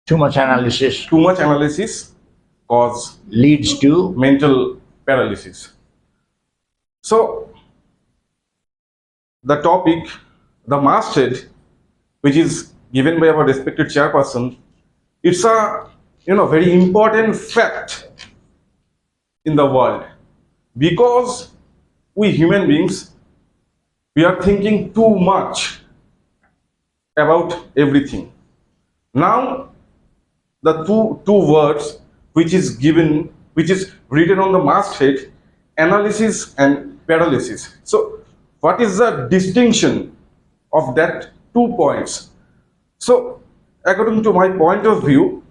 Too much analysis Too much analysis cause leads to mental paralysis. So the topic, the masthead, which is given by our respected chairperson, it's a very important fact in the world, because we human beings, we are thinking too much about everything. Now the two words which is written on the masthead, analysis and paralysis. So what is the distinction of that 2 points? So according to my point of view,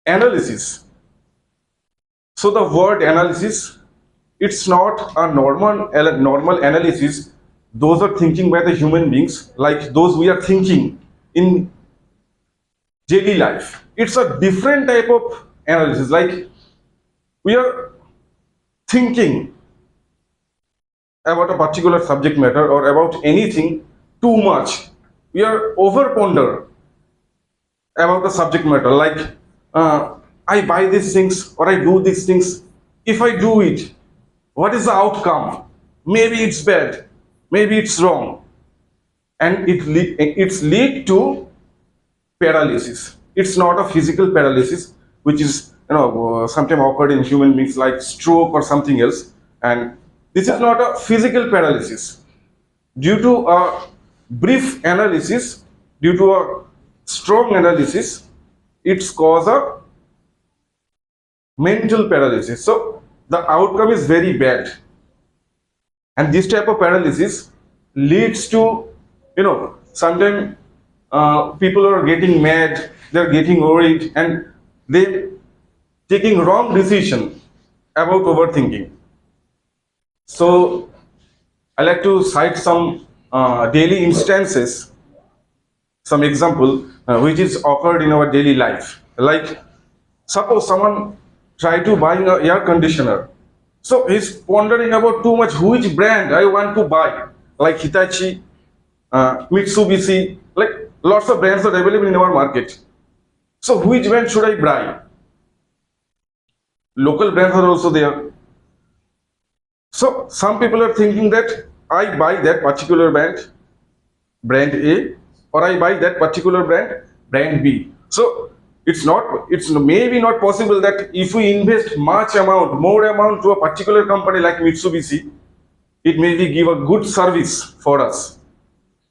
analysis, so the word analysis, it's not a normal analysis. Those are thinking by the human beings, like those we are thinking in daily life. It's a different type of analysis, like we are thinking about a particular subject matter or about anything too much. We are over ponder about the subject matter, like I buy these things or I do these things. If I do it, what is the outcome? Maybe it's bad, maybe it's wrong, and it's lead to paralysis. It's not a physical paralysis, which is sometimes occurred in human beings like stroke or something else, and this is not a physical paralysis. Due to a brief analysis, due to a strong analysis, it's cause a mental paralysis. So the outcome is very bad, and this type of paralysis leads to sometimes people are getting mad, they're getting worried, and they taking wrong decision about overthinking. So I like to cite some daily instances, some example which is occurred in our daily life. Like suppose someone try to buy an air conditioner, so he's pondering about too much which brand I want to buy, like Hitachi, Mitsubishi, like lots of brands are available in our market. So which brand should I buy? Local brands are also there. So some people are thinking that I buy that particular brand A, or I buy that particular brand B. So it's maybe not possible that if we invest more amount to a particular company like Mitsubishi, it may give a good service for us.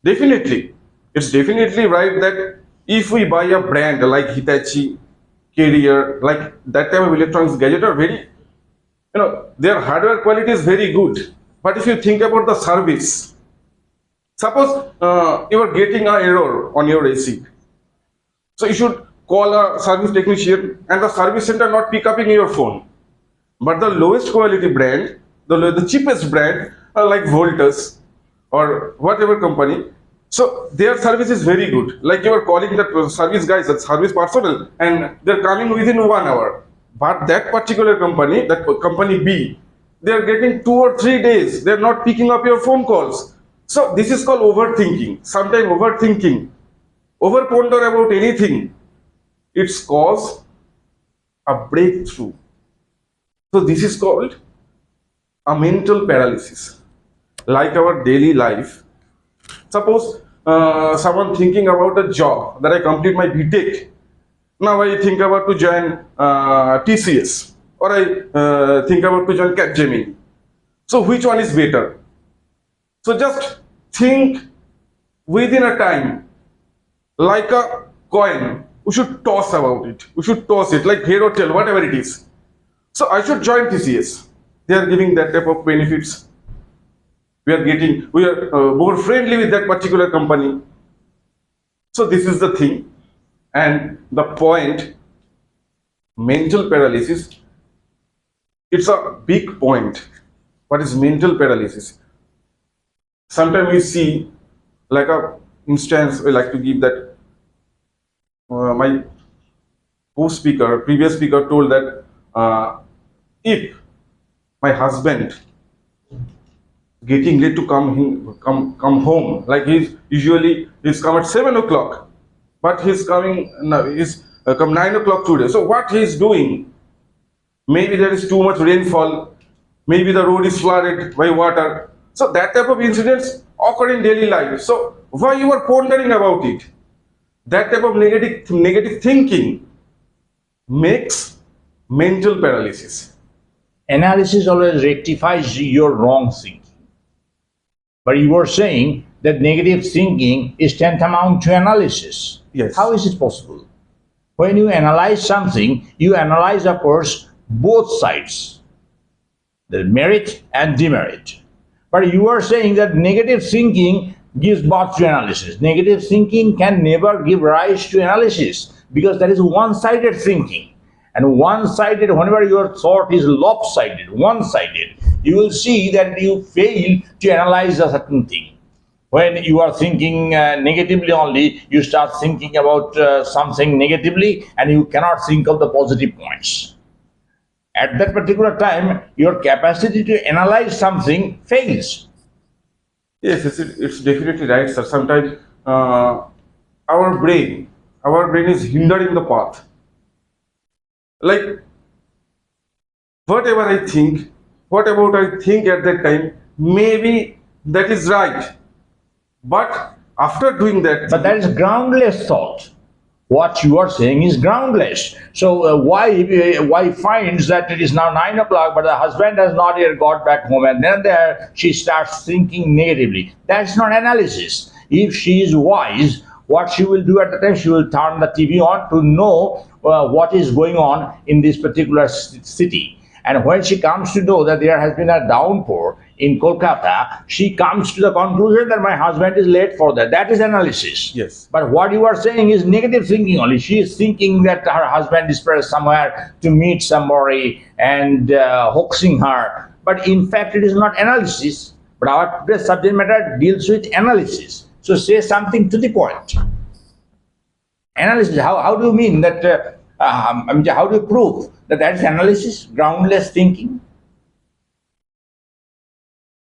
Definitely, it's definitely right that if we buy a brand like Hitachi, Carrier, like that type of electronics gadget are very, their hardware quality is very good. But if you think about the service, suppose you are getting an error on your AC, so you should call a service technician, and the service center not pick up in your phone. But the lowest quality brand, the cheapest brand, like Voltus or whatever company, so their service is very good. Like you are calling that service guys, that service personnel, and they're coming within 1 hour. But that particular company, that company B, they are getting 2 or 3 days. They're not picking up your phone calls. So this is called overthinking. Sometimes overthinking, over ponder about anything, it's cause a breakthrough. So this is called a mental paralysis. Like our daily life, suppose someone thinking about a job, that I complete my BTech. Now I think about to join TCS, or I think about to join Capgemini. So which one is better? So just think within a time, like a coin. We should toss about it. We should toss it like head or tail, whatever it is. So I should join TCS. They are giving that type of benefits. We are more friendly with that particular company. So this is the thing, and the point, mental paralysis, it's a big point. What is mental paralysis? Sometimes we see, like a instance I like to give, that my previous speaker told that if my husband getting late to come home, like he's come at 7 o'clock, but he's coming. No, he's come 9 o'clock today. So what he's doing? Maybe there is too much rainfall. Maybe the road is flooded by water. So that type of incidents occur in daily life. So why you are pondering about it? That type of negative thinking makes mental paralysis. Analysis always rectifies your wrong thinking. But you were saying that negative thinking is tantamount to analysis. Yes. How is it possible? When you analyze something, you analyze, of course, both sides, the merit and demerit. But you are saying that negative thinking gives birth to analysis. Negative thinking can never give rise to analysis because that is one-sided thinking. And one-sided, whenever your thought is lopsided, one-sided, you will see that you fail to analyze a certain thing. When you are thinking negatively only, you start thinking about something negatively and you cannot think of the positive points. At that particular time, your capacity to analyze something fails. Yes, it's definitely right, sir. Sometimes our brain, our brain is hindering the path. Like whatever I think, whatever I think at that time, maybe that is right. But after doing that, But that is groundless thought. What you are saying is groundless. So why finds that it is now 9 o'clock, but the husband has not yet got back home, and then there she starts thinking negatively. That's not analysis. If she is wise, what she will do at the time, she will turn the TV on to know what is going on in this particular city. And when she comes to know that there has been a downpour in Kolkata, she comes to the conclusion that my husband is late for that. That is analysis. yes, But what you are saying is negative thinking only. She is thinking that her husband is perhaps somewhere to meet somebody and hoaxing her. But in fact, it is not analysis. But our today's subject matter deals with analysis. So say something to the point. Analysis. How do you mean that? How do you prove that that is analysis? Groundless thinking.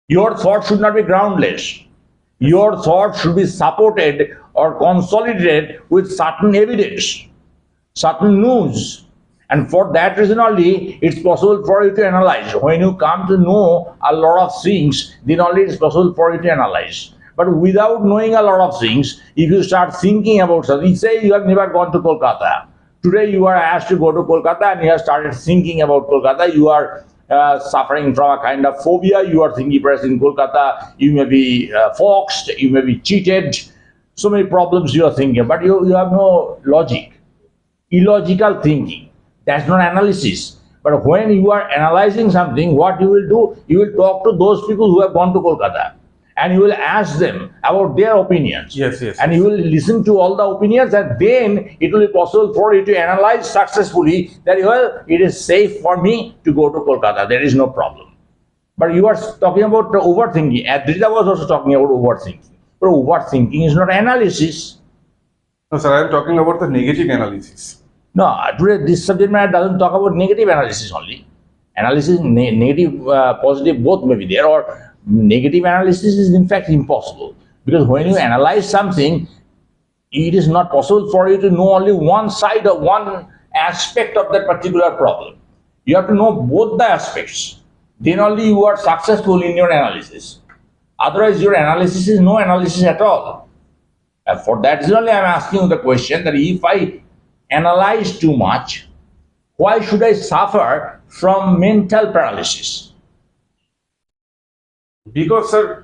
Your thought should not be groundless. Your thought should be supported or consolidated with certain evidence, certain news. And for that reason only, it's possible for you to analyze. When you come to know a lot of things, then only it's possible for you to analyze. But without knowing a lot of things, if you start thinking about something, say you have never gone to Kolkata. Today you are asked to go to Kolkata and you have started thinking about Kolkata. You are suffering from a kind of phobia. You are thinking, perhaps in Kolkata, you may be foxed, you may be cheated. So many problems you are thinking, but you have no logic. Illogical thinking. That's not analysis. But when you are analyzing something, what you will do, you will talk to those people who have gone to Kolkata. And you will ask them about their opinions. yes, yes. And you will listen to all the opinions, and then it will be possible for you to analyze successfully that, well, it is safe for me to go to Kolkata. There is no problem. But you are talking about overthinking. Adrita was also talking about overthinking. But overthinking is not analysis. No, sir, I am talking about the negative analysis. No, today this subject matter doesn't talk about negative analysis only. Analysis, negative, positive, both may be there, or negative analysis is in fact impossible. Because when you analyze something, it is not possible for you to know only one side or one aspect of that particular problem. You have to know both the aspects. Then only you are successful in your analysis. Otherwise, your analysis is no analysis at all. And for that reason only I am asking you the question that if I analyze too much, why should I suffer from mental paralysis? Because, sir,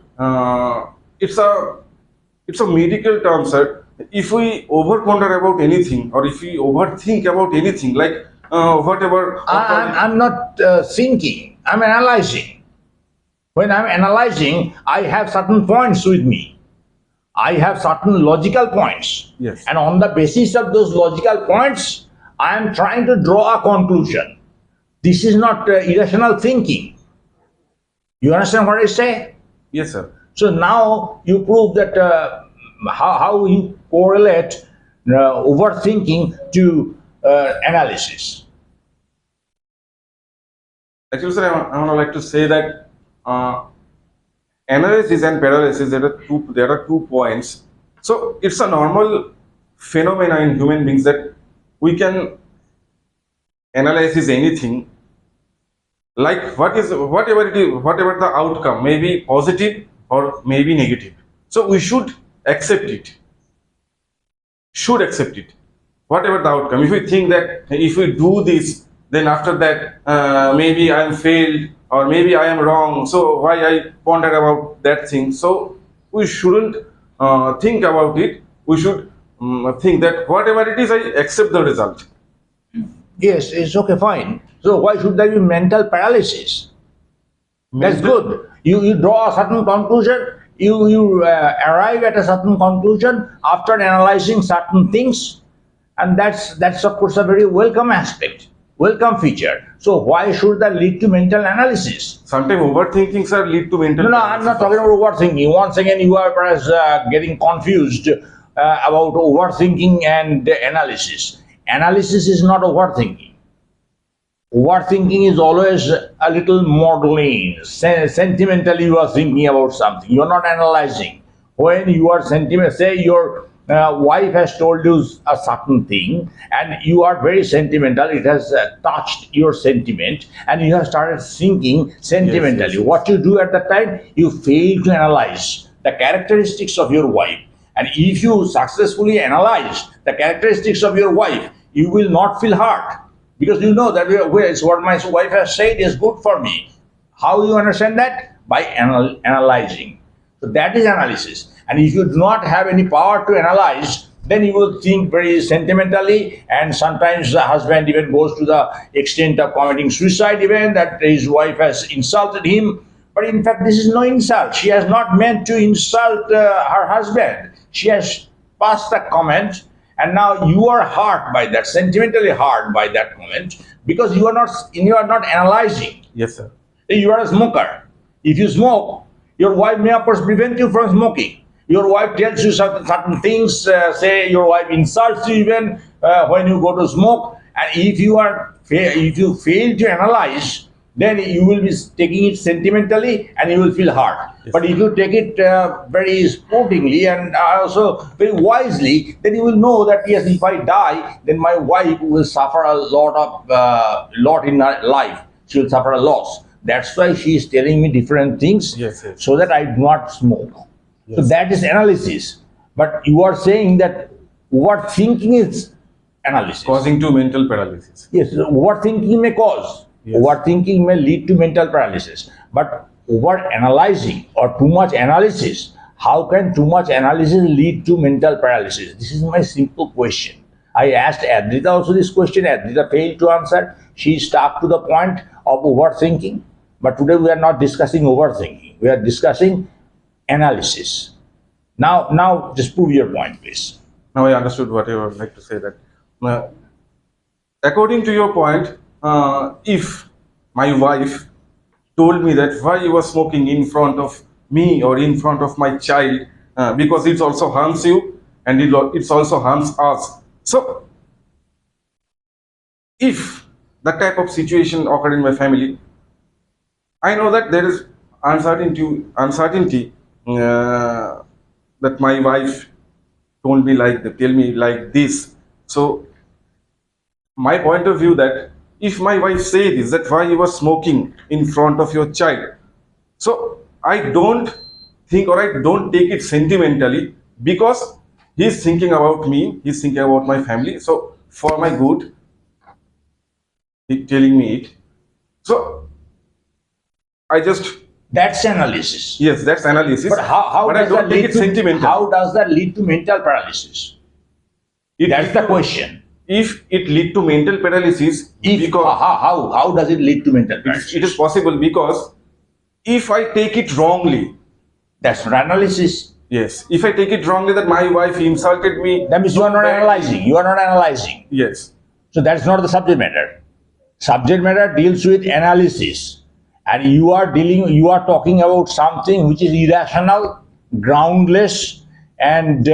it's a medical term, sir. If we overponder about anything, or if we overthink about anything, like whatever. I'm not thinking, I'm analyzing. When I'm analyzing, I have certain points with me. I have certain logical points. Yes. And on the basis of those logical points, I am trying to draw a conclusion. This is not irrational thinking. You understand what I say? Yes, sir. So now you prove that how you correlate overthinking to analysis. Actually, sir, I would like to say that analysis and paralysis, there are two points. So it's a normal phenomena in human beings that we can analyze is anything, like whatever it is, whatever the outcome may be positive or maybe negative. So we should accept it. Should accept it. Whatever the outcome. If we think that if we do this, then after that maybe I am failed or maybe I am wrong. So why I ponder about that thing? So we shouldn't think about it. We should think that whatever it is, I accept the result. Yes, it's okay, fine. So why should there be mental paralysis? That's good. You draw a certain conclusion, you arrive at a certain conclusion after analyzing certain things, and that's of course a very welcome aspect, welcome feature. So why should that lead to mental analysis? Sometimes overthinking, sir, lead to mental. No, I'm not talking about overthinking. Once again, you are perhaps getting confused about overthinking and analysis. Analysis is not overthinking. Overthinking is always a little maudlin. Sentimentally, you are thinking about something. You are not analyzing. When you are sentimental, say your wife has told you a certain thing, and you are very sentimental. It has touched your sentiment, and you have started thinking sentimentally. Yes. What you do at that time, you fail to analyze the characteristics of your wife. And if you successfully analyze the characteristics of your wife, you will not feel hurt. Because you know that it's what my wife has said is good for me. How you understand that? By analyzing. So that is analysis. And if you do not have any power to analyze, then you will think very sentimentally, and sometimes the husband even goes to the extent of committing suicide, even that his wife has insulted him. But in fact, this is no insult. She has not meant to insult her husband. She has passed a comment, and now you are hurt by that, sentimentally hurt by that comment, because you are not analyzing. Yes, sir. You are a smoker. If you smoke, your wife may of course prevent you from smoking. Your wife tells you certain things. Say your wife insults you even when you go to smoke. And if you fail to analyze, then you will be taking it sentimentally and you will feel hurt. Yes. But if you take it very sportingly and also very wisely, then you will know that yes, if I die, then my wife will suffer a lot in her life. She will suffer a loss. That's why she is telling me different things, Yes, yes. so that I do not smoke. So Yes. that is analysis. But you are saying that overthinking is analysis. Causing to mental paralysis. Yes, overthinking may cause. Yes. Overthinking may lead to mental paralysis. But over analyzing or too much analysis, how can too much analysis lead to mental paralysis? This is my simple question. I asked Adrita also this question. Adrita failed to answer. She stuck to the point of overthinking. But today we are not discussing overthinking. We are discussing analysis. Now just prove your point, please. Now I understood what you would like to say. That according to your point, if my wife told me that why you were smoking in front of me or in front of my child, because it also harms you and it also harms us. So if that type of situation occurred in my family, I know that there is uncertainty that my wife tell me like this. So my point of view that if my wife say this, that why you were smoking in front of your child, so I don't think or I don't take it sentimentally, because he's thinking about me, he's thinking about my family, so for my good he telling me it. So I just, That's analysis. yes, that's analysis. But how but I does don't that take lead it to sentimental. how does that lead to mental paralysis? That's the question. If it lead to mental paralysis, If because how does it lead to mental paralysis? it is possible, because if I take it wrongly, That's not analysis. yes, if I take it wrongly that my wife insulted me, That means you are not badly. analyzing. You are not analyzing. Yes, So that's not the subject matter. Subject matter deals with analysis, and you are talking about something which is irrational, groundless, and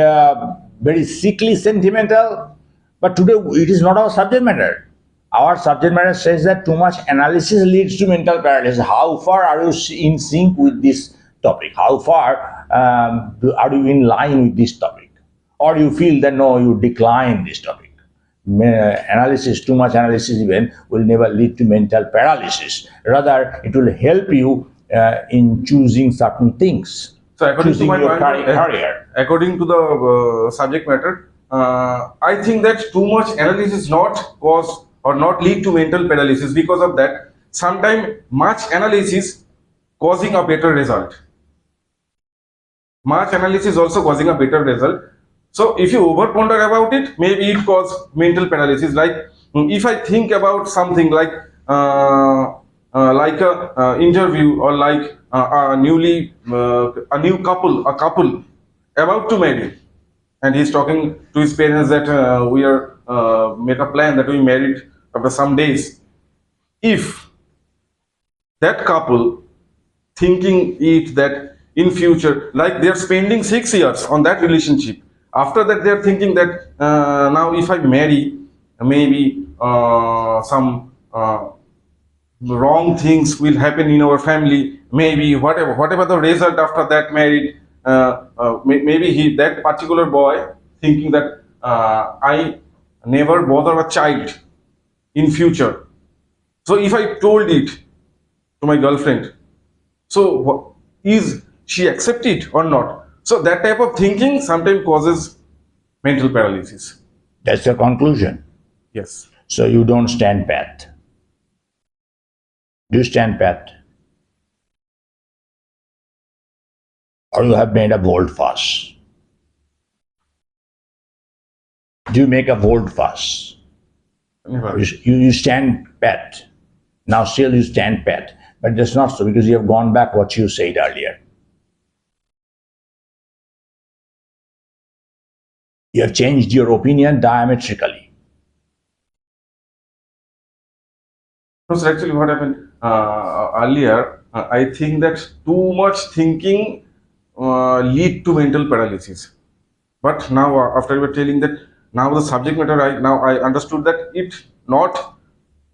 very sickly sentimental. But today it is not our subject matter. Our subject matter says that too much analysis leads to mental paralysis. How far are you in sync with this topic? How far are you in line with this topic? Or you feel that no, you decline this topic. Analysis, too much analysis even will never lead to mental paralysis. Rather, it will help you in choosing certain things, So according to choosing my your point, career. according to the subject matter, I think that too much analysis not cause or not lead to mental paralysis. Because of that, sometimes much analysis causing a better result. Much analysis also causing a better result. So if you over ponder about it, maybe it cause mental paralysis. Like if I think about something like a interview, or like a new couple, a couple about to marry, and he's talking to his parents that we are make a plan that we married after some days. If that couple thinking it that in future, like they're spending 6 years on that relationship, after that they're thinking that now if I marry, maybe some wrong things will happen in our family, maybe whatever the result after that married, maybe that particular boy thinking that I never bother a child in future, so if I told it to my girlfriend, so is she accept it or not? So that type of thinking sometimes causes mental paralysis. That's the conclusion. Yes. So you don't stand pat. Do you stand pat? Or you have made a bold fuss? Do you make a bold fuss? Never. You stand pat. Now still you stand pat. But that's not so, because you have gone back what you said earlier. You have changed your opinion diametrically. No, sir, actually what happened earlier, I think that too much thinking lead to mental paralysis. But now after you were telling that, now the subject matter, I understood that it not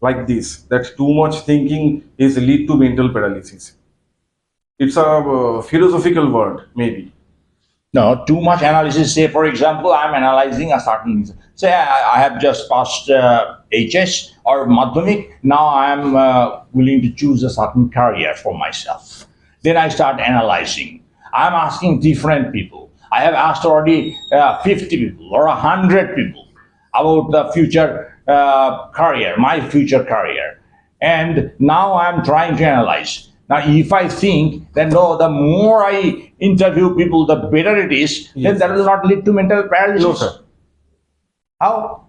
like this, that too much thinking is lead to mental paralysis. It's a philosophical word, maybe. No, too much analysis. Say, for example, I'm analyzing a certain. Say, I have just passed HS or Madhyamik. Now I am willing to choose a certain career for myself. Then I start analyzing. I'm asking different people. I have asked already 50 people or 100 people about the future career, my future career. And now I'm trying to analyze. Now, if I think that no, the more I interview people, the better it is, then Yes. that will not lead to mental paralysis. No, sir. How?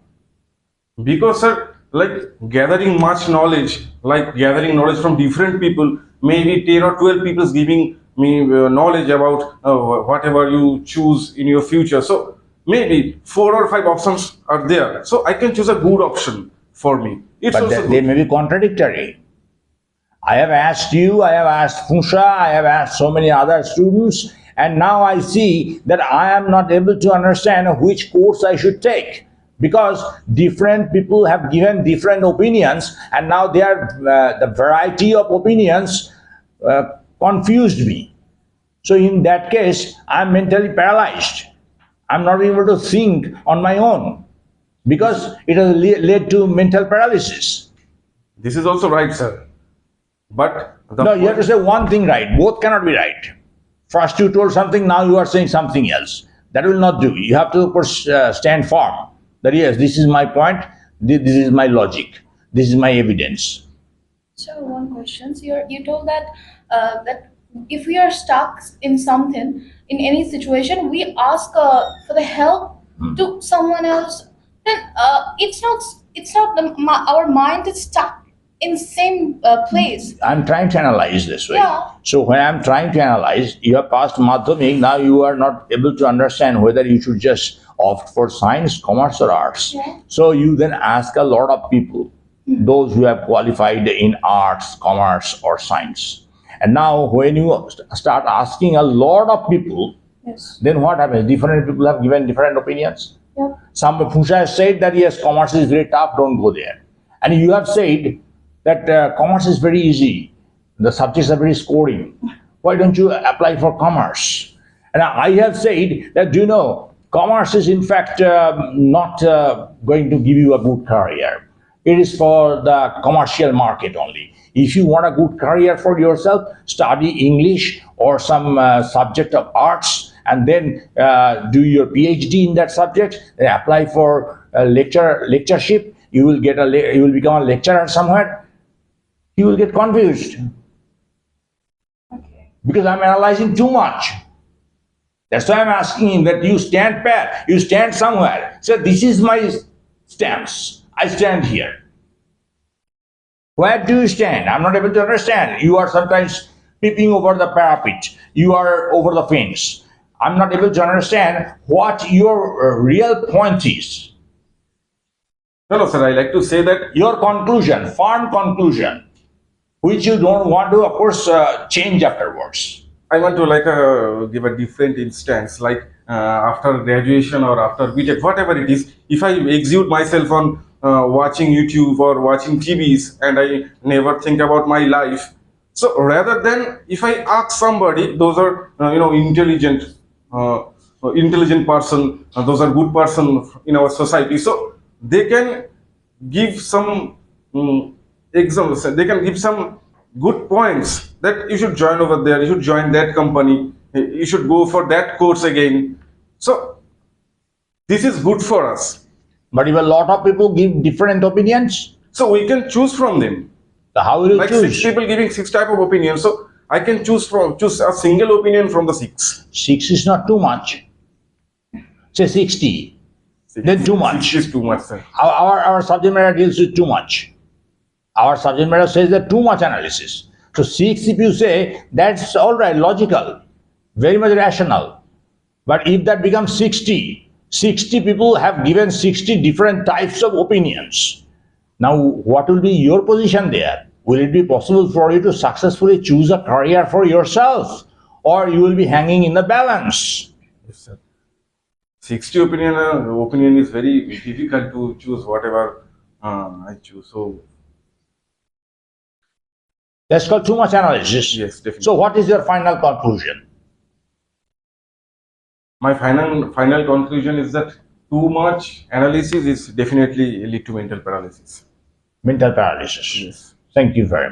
Because, sir, like gathering much knowledge, like gathering knowledge from different people, maybe 10 or 12 people is giving me knowledge about whatever you choose in your future. So maybe 4 or 5 options are there. So I can choose a good option for me. It's But also they good. may be contradictory. I have asked you, I have asked Fusha, I have asked so many other students, and now I see that I am not able to understand which course I should take, because different people have given different opinions, and now they are the variety of opinions confused me. So in that case, I'm mentally paralyzed. I'm not able to think on my own because it has led to mental paralysis. This is also right, sir. But the No, you have to say one thing right. Both cannot be right. First you told something, now you are saying something else. That will not do. You have to stand firm. That yes, this is my point. This is my logic. This is my evidence. So one question. So you told that that if we are stuck in something, in any situation, we ask for the help to someone else. Then it's not our mind is stuck in same place. I'm trying to analyze this way. Yeah. So when I'm trying to analyze, you have passed Madhyamik, now you are not able to understand whether you should just opt for science, commerce, or arts. Yeah. So you then ask a lot of people, those who have qualified in arts, commerce, or science. And now when you start asking a lot of people, Yes. then what happens? Different people have given different opinions. Yep. Some Fusha has said that yes, commerce is very tough, don't go there. And you have said that commerce is very easy, the subjects are very scoring. Why don't you apply for commerce? And I have said that, do you know, Commerce is in fact not going to give you a good career. It is for the commercial market only. If you want a good career for yourself, study English or some subject of arts, and then do your PhD in that subject. Then apply for a lectureship. You will you will become a lecturer somewhere. You will get confused Okay. because I'm analyzing too much. That's why I'm asking him that you stand pat, you stand somewhere. So this is my stance. I stand here. Where do you stand? I'm not able to understand. You are sometimes peeping over the parapet. You are over the fence. I'm not able to understand what your real point is. No, sir. I like to say that Your conclusion, firm conclusion, which you don't want to, of course, change afterwards. I want to give a different instance, like after graduation or after BTech, whatever it is. If I exude myself on watching YouTube or watching TVs, and I never think about my life. So rather than if I ask somebody, those are intelligent, intelligent person, those are good person in our society. So they can give some examples. They can give some good points that you should join over there. You should join that company. You should go for that course again. So this is good for us. But if a lot of people give different opinions, So we can choose from them. so how will you Like choose? 6 people giving 6 type of opinions. So I can choose a single opinion from the 6. 6 is not too much. Say 60. Then too much. 6 is too much, sir. Our subject matter deals with too much. Our subject matter says that too much analysis. So 6, if you say, that's all right, logical, very much rational. But if that becomes 60 people have given 60 different types of opinions. Now, what will be your position there? Will it be possible for you to successfully choose a career for yourself? Or you will be hanging in the balance? Yes, sir. 60 opinion is very difficult to choose whatever I choose. So That's called too much analysis. yes, definitely. So what is your final conclusion? My final conclusion is that too much analysis is definitely lead to mental paralysis. Mental paralysis. Yes. Thank you very much.